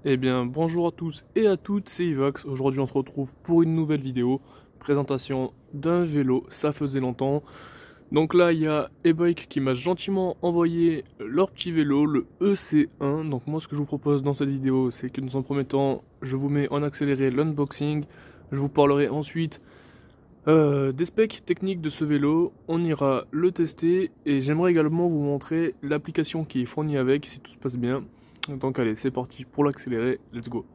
Eh bien, bonjour à tous et à toutes, c'est Ivox. Aujourd'hui, on se retrouve pour une nouvelle vidéo. Présentation d'un vélo, ça faisait longtemps. Donc là, il y a e-bike qui m'a gentiment envoyé leur petit vélo, le EC1. Donc moi, ce que je vous propose dans cette vidéo, c'est que dans un premier temps, je vous mets en accéléré l'unboxing. Je vous parlerai ensuite des specs techniques de ce vélo. On ira le tester et j'aimerais également vous montrer l'application qui est fournie avec, si tout se passe bien. Donc allez, c'est parti pour l'accélérer, let's go.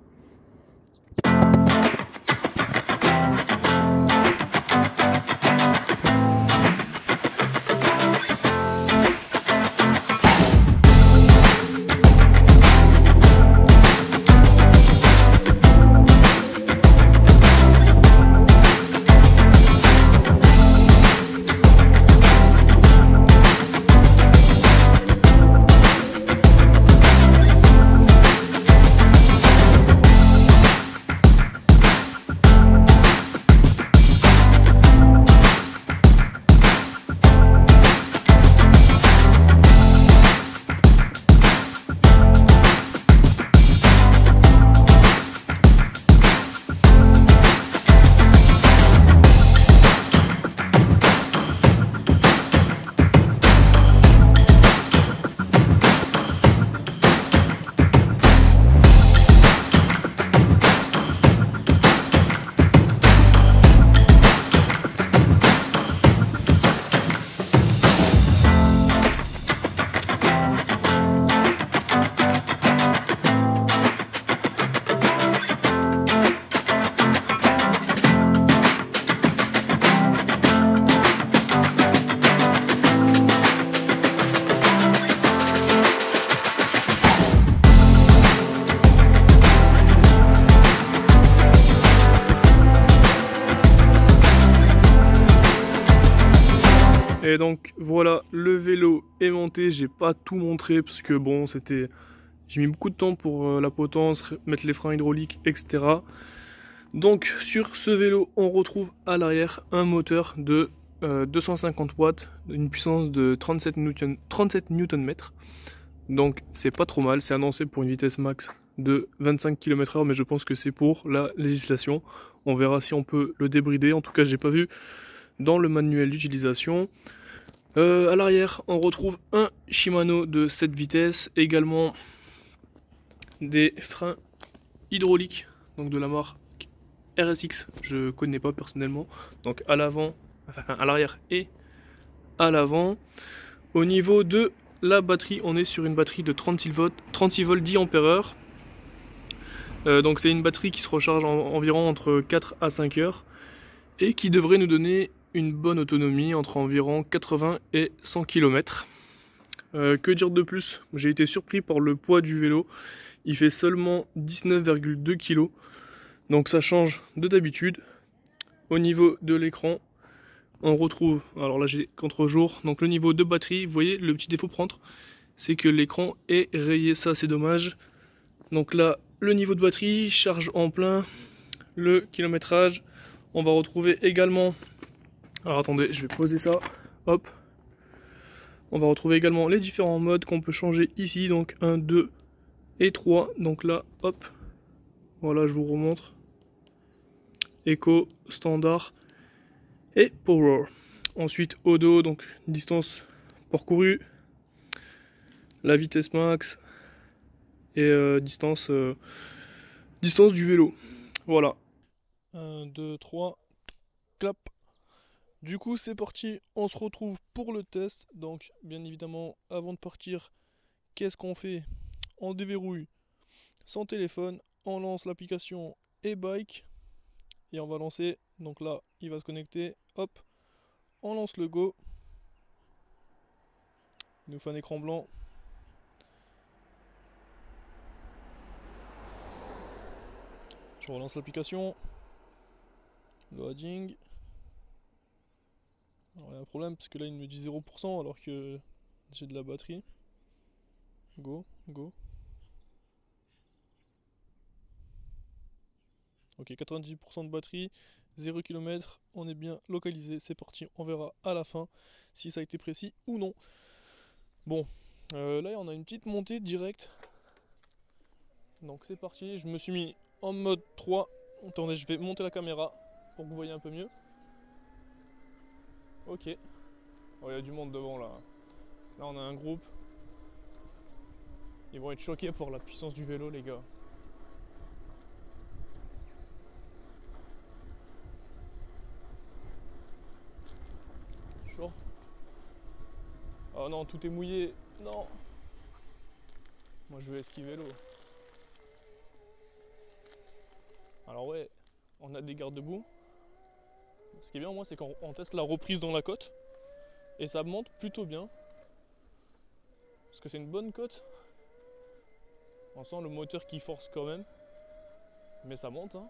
Et donc voilà, le vélo est monté, j'ai pas tout montré parce que bon, j'ai mis beaucoup de temps pour la potence, mettre les freins hydrauliques, etc. Donc sur ce vélo, on retrouve à l'arrière un moteur de 250 watts, une puissance de 37 Nm. Donc c'est pas trop mal, c'est annoncé pour une vitesse max de 25 km/h, mais je pense que c'est pour la législation. On verra si on peut le débrider, en tout cas je l'ai pas vu dans le manuel d'utilisation. À l'arrière, on retrouve un Shimano de 7 vitesses, également des freins hydrauliques, donc de la marque RSX, je connais pas personnellement. Donc à l'avant, enfin à l'arrière et à l'avant. Au niveau de la batterie, on est sur une batterie de 36 volts 10 ampères. Donc c'est une batterie qui se recharge environ entre 4 à 5 heures et qui devrait nous donner une bonne autonomie entre environ 80 et 100 km. Que dire de plus? J'ai été surpris par le poids du vélo. Il fait seulement 19,2 kg. Donc ça change de d'habitude. Au niveau de l'écran, on retrouve, alors là j'ai contre-jour, donc le niveau de batterie. Vous voyez, le petit défaut prendre, c'est que l'écran est rayé, ça c'est dommage. Donc là, le niveau de batterie, charge en plein, le kilométrage. On va retrouver également, alors attendez, je vais poser ça, hop. On va retrouver également les différents modes qu'on peut changer ici, donc 1, 2 et 3. Donc là, hop, voilà, je vous remontre. Eco, standard et power. Ensuite, odo, donc distance parcourue, la vitesse max et distance du vélo. Voilà. 1, 2, 3, clap. Du coup, c'est parti, on se retrouve pour le test. Donc, bien évidemment, avant de partir, qu'est-ce qu'on fait? On déverrouille son téléphone, on lance l'application e-bike et on va lancer. Donc là, il va se connecter. Hop, on lance le go. Il nous fait un écran blanc. Je relance l'application. Loading. Alors, il y a un problème parce que là il me dit 0% alors que j'ai de la batterie. Go, go. Ok, 90% de batterie, 0 km, on est bien localisé, c'est parti, on verra à la fin si ça a été précis ou non. Bon, là on a une petite montée directe. Donc c'est parti, je me suis mis en mode 3. Attendez, je vais monter la caméra pour que vous voyez un peu mieux. Ok. Oh, il y a du monde devant là. Là on a un groupe. Ils vont être choqués pour la puissance du vélo les gars. Chaud. Oh non, tout est mouillé. Non. Moi je vais esquiver l'eau. Alors ouais, on a des garde-boue. Ce qui est bien moi c'est qu'on teste la reprise dans la côte. Et ça monte plutôt bien. Parce que c'est une bonne côte. On sent le moteur qui force quand même. Mais ça monte hein.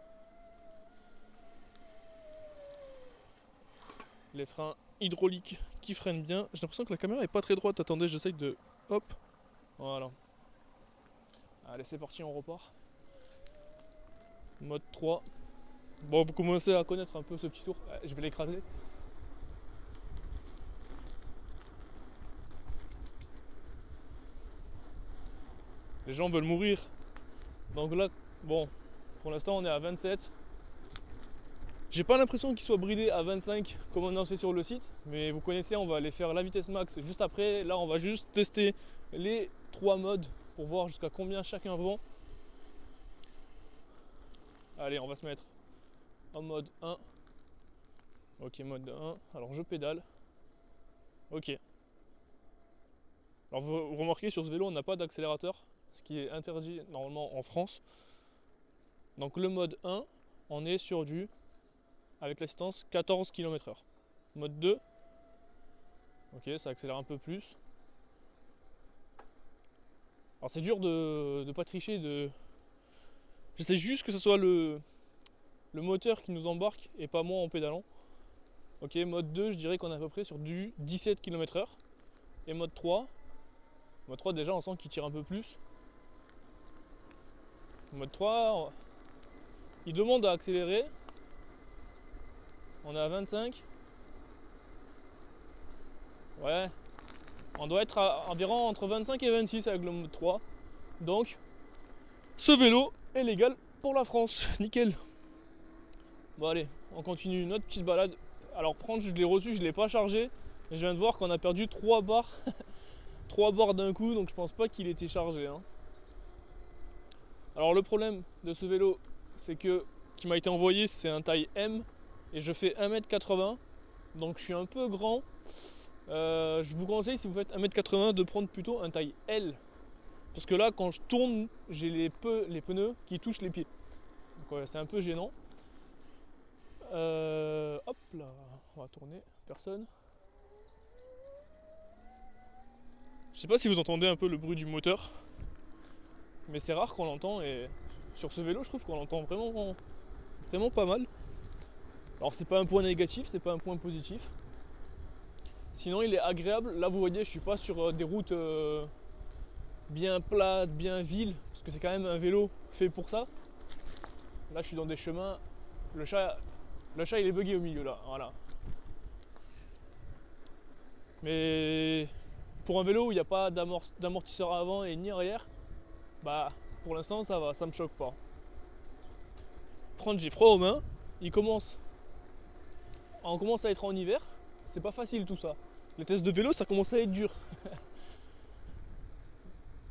Les freins hydrauliques qui freinent bien. J'ai l'impression que la caméra est pas très droite. Attendez, j'essaye de... Hop. Voilà. Allez, c'est parti, on repart. Mode 3. Bon, vous commencez à connaître un peu ce petit tour. Je vais l'écraser. Les gens veulent mourir. Donc là, bon, pour l'instant on est à 27. J'ai pas l'impression qu'il soit bridé à 25 comme annoncé sur le site. Mais vous connaissez, on va aller faire la vitesse max juste après. Là on va juste tester les 3 modes pour voir jusqu'à combien chacun vend. Allez, on va se mettre en mode 1. Ok, mode 1. Alors je pédale. Ok. Alors vous remarquez sur ce vélo on n'a pas d'accélérateur. Ce qui est interdit normalement en France. Donc le mode 1, on est sur du, avec l'assistance, 14 km/h. Mode 2, ok, ça accélère un peu plus. Alors c'est dur de pas tricher, j'essaie juste que ce soit le moteur qui nous embarque et pas moi en pédalant. Ok, mode 2, je dirais qu'on est à peu près sur du 17 km/h. Et mode 3 déjà on sent qu'il tire un peu plus. Mode 3, il demande à accélérer. On est à 25. Ouais. On doit être à environ entre 25 et 26 avec le mode 3. Donc, ce vélo est légal pour la France. Nickel. Bon allez, on continue notre petite balade. Alors prendre, je l'ai reçu, je ne l'ai pas chargé. Et je viens de voir qu'on a perdu 3 barres. 3 barres d'un coup, donc je pense pas qu'il était chargé. Hein. Alors le problème de ce vélo, c'est que qui m'a été envoyé, c'est un taille M et je fais 1m80, donc je suis un peu grand. Je vous conseille, si vous faites 1m80, de prendre plutôt un taille L, parce que là, quand je tourne, j'ai les pneus qui touchent les pieds. Donc ouais, c'est un peu gênant. Hop là, on va tourner, personne. Je sais pas si vous entendez un peu le bruit du moteur. Mais c'est rare qu'on l'entend et sur ce vélo je trouve qu'on l'entend vraiment pas mal. Alors c'est pas un point négatif, c'est pas un point positif. Sinon il est agréable. Là vous voyez je suis pas sur des routes bien plates, bien villes, parce que c'est quand même un vélo fait pour ça. Là je suis dans des chemins. Le chat il est bugué au milieu là, voilà. Mais pour un vélo où il n'y a pas d'amortisseur avant et ni arrière, bah pour l'instant ça va, ça me choque pas. J'ai froid aux mains, on commence à être en hiver, c'est pas facile tout ça. Les tests de vélo ça commence à être dur.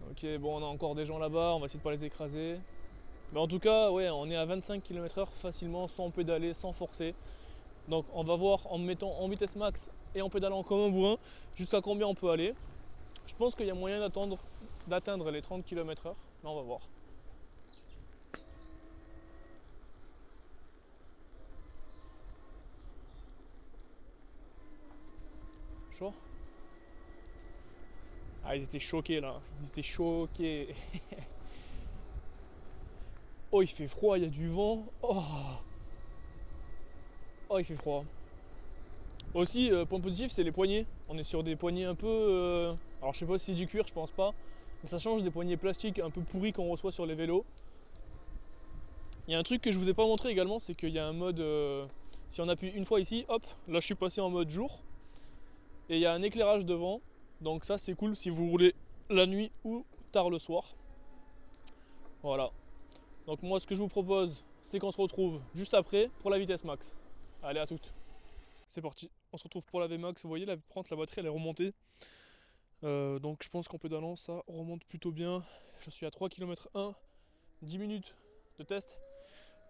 Ok, bon on a encore des gens là-bas, on va essayer de pas les écraser. Mais en tout cas ouais, on est à 25 km/h facilement, sans pédaler, sans forcer. Donc on va voir en me mettant en vitesse max et en pédalant comme un bourrin jusqu'à combien on peut aller. Je pense qu'il y a moyen d'atteindre les 30 km/h, mais on va voir. Chaud. Ah, ils étaient choqués là, ils étaient choqués. Oh, il fait froid, il y a du vent. Oh, il fait froid. Aussi, point positif, c'est les poignées. On est sur des poignées un peu... alors je sais pas si c'est du cuir, je pense pas. Mais ça change des poignées plastiques un peu pourries qu'on reçoit sur les vélos. Il y a un truc que je vous ai pas montré également, c'est qu'il y a un mode... si on appuie une fois ici, hop, là je suis passé en mode jour. Et il y a un éclairage devant. Donc ça c'est cool si vous roulez la nuit ou tard le soir. Voilà. Donc moi ce que je vous propose, c'est qu'on se retrouve juste après pour la vitesse max. Allez, à toutes. C'est parti, on se retrouve pour la VMAX. Vous voyez la batterie elle est remontée. Donc je pense qu'en pédalant ça remonte plutôt bien. Je suis à 3 km 1, 10 minutes de test.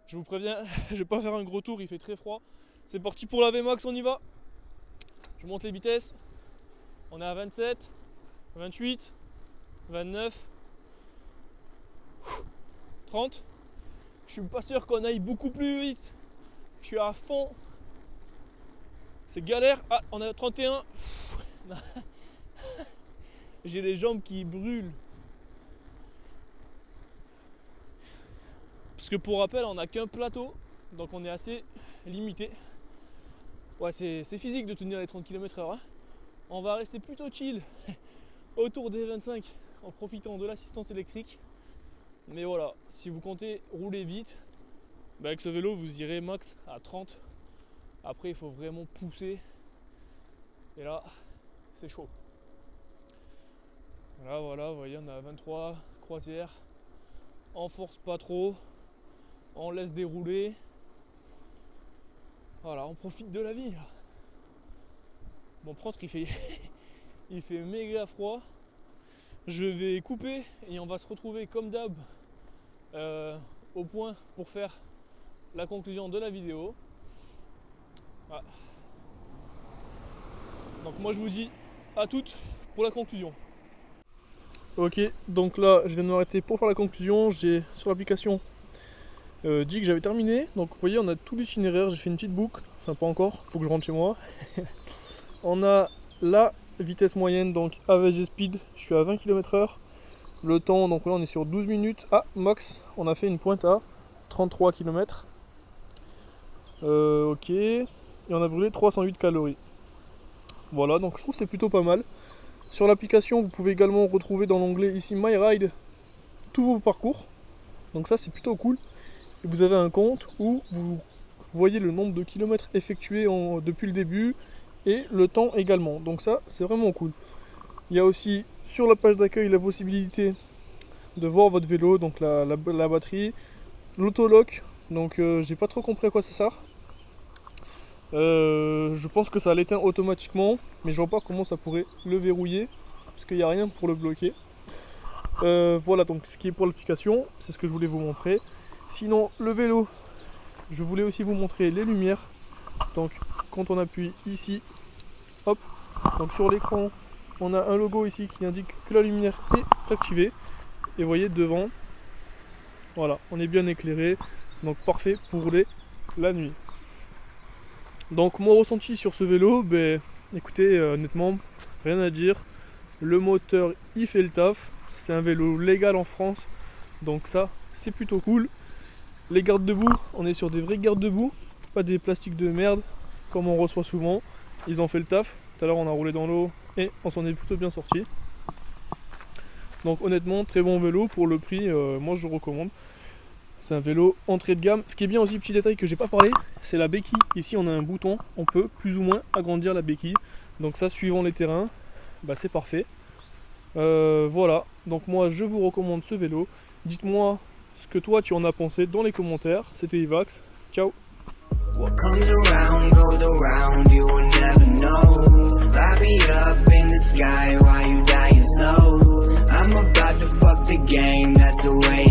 Je vous préviens, je vais pas faire un gros tour, il fait très froid. C'est parti pour la VMAX, on y va. Je monte les vitesses. On est à 27, 28, 29, 30. Je suis pas sûr qu'on aille beaucoup plus vite. Je suis à fond. C'est galère. Ah, on est à 31. J'ai les jambes qui brûlent. Parce que pour rappel, on n'a qu'un plateau. Donc on est assez limité. Ouais, c'est physique de tenir les 30 km/h. Hein. On va rester plutôt chill autour des 25 en profitant de l'assistance électrique. Mais voilà, si vous comptez rouler vite, bah avec ce vélo vous irez max à 30. Après il faut vraiment pousser. Et là, c'est chaud. Voilà, vous voyez, on est à 23 croisière. On force pas trop. On laisse dérouler. Voilà, on profite de la vie là. Bon, par contre, il fait méga froid. Je vais couper et on va se retrouver comme d'hab au point pour faire la conclusion de la vidéo. Voilà. Donc moi je vous dis à toutes pour la conclusion. Ok, donc là je viens de m'arrêter pour faire la conclusion. J'ai sur l'application dit que j'avais terminé. Donc vous voyez, on a tout l'itinéraire, j'ai fait une petite boucle. Enfin pas encore, faut que je rentre chez moi. On a la vitesse moyenne, donc average speed, je suis à 20 km/h. Le temps, donc là on est sur 12 minutes. Ah, max, on a fait une pointe à 33 km. Ok, et on a brûlé 308 calories. Voilà, donc je trouve que c'est plutôt pas mal. Sur l'application, vous pouvez également retrouver dans l'onglet ici My Ride tous vos parcours. Donc ça c'est plutôt cool. Et vous avez un compte où vous voyez le nombre de kilomètres effectués depuis le début et le temps également. Donc ça c'est vraiment cool. Il y a aussi sur la page d'accueil la possibilité de voir votre vélo, donc la batterie, l'autolock. Donc j'ai pas trop compris à quoi ça sert. Je pense que ça l'éteint automatiquement, mais je vois pas comment ça pourrait le verrouiller parce qu'il n'y a rien pour le bloquer. Voilà donc ce qui est pour l'application, c'est ce que je voulais vous montrer. Sinon le vélo, je voulais aussi vous montrer les lumières. Donc quand on appuie ici, hop, donc sur l'écran on a un logo ici qui indique que la lumière est activée. Et vous voyez devant, voilà, on est bien éclairé, donc parfait pour rouler la nuit. Donc mon ressenti sur ce vélo, ben écoutez, honnêtement, rien à dire. Le moteur il fait le taf, c'est un vélo légal en France, donc ça c'est plutôt cool. Les gardes debout, on est sur des vrais gardes debout, pas des plastiques de merde comme on reçoit souvent. Ils ont fait le taf. Tout à l'heure on a roulé dans l'eau et on s'en est plutôt bien sorti. Donc honnêtement très bon vélo pour le prix, moi je le recommande. C'est un vélo entrée de gamme. Ce qui est bien aussi, petit détail que j'ai pas parlé, c'est la béquille. Ici on a un bouton, on peut plus ou moins agrandir la béquille. Donc ça suivant les terrains, bah, c'est parfait. Voilà, donc moi je vous recommande ce vélo. Dites-moi ce que toi tu en as pensé dans les commentaires. C'était Ivax, ciao. What comes around goes around, you will never know. Light me up in the sky while you dying slow. I'm about to fuck the game, that's the way